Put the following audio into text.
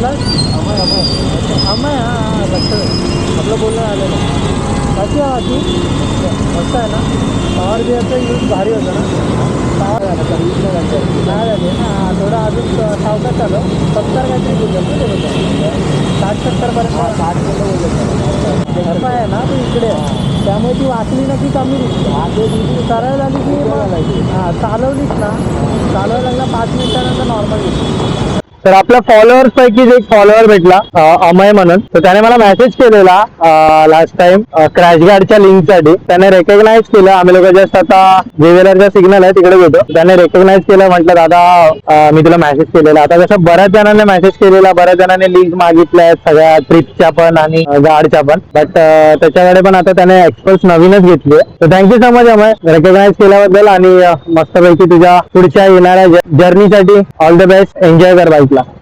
कुठला अमय हां लक्षात आपलं बोलणं आलेलं कशी आहे ती मस्त आहे ना पॉवर बिअरचा यूज भारी होता ना पॉवर झाला तर यूज नाही झाली ना थोडं अजून सावकाश चालू 70 काहीतरी बोललं ना ते लोक 60-70पर्यंत 60 बोललं आहे ना तू इकडे त्यामुळे ती वाचली ना की कमी दिसते करायला आली की हां चालवलीच ना चालवायला लागला 5 मिनिटानंतर नॉर्मल दिसते तर आपल्या फॉलोअर्स पैकी एक फॉलोअर भेटला अमय म्हणून तर त्याने मला मेसेज केलेला लास्ट टाइम क्रॅश गार्डच्या लिंक साठी त्याने रेकग्नाइज केलं आम्ही लोक जस्ट आता जेवेलरचा सिग्नल आहे तिकडे होतो त्याने रेकग्नाइज केलं म्हटलं दादा मी तुला मेसेज केलेला आता कसं बऱ्याच जणांनी मेसेज केलेला बऱ्याच जणांनी लिंक मागितल्या सगळ्या ट्रिपच्या पण आणि गार्डच्या पण बट त्याच्याकडे पण आता त्याने एक्सपर्ट नवीनच घेतली तर thank you so much Amay recognize केल्याबद्दल आणि मस्तपैकी तुझ्या पुढच्या येणाऱ्या जर्नीसाठी ऑल द बेस्ट एन्जॉय कर बाईकला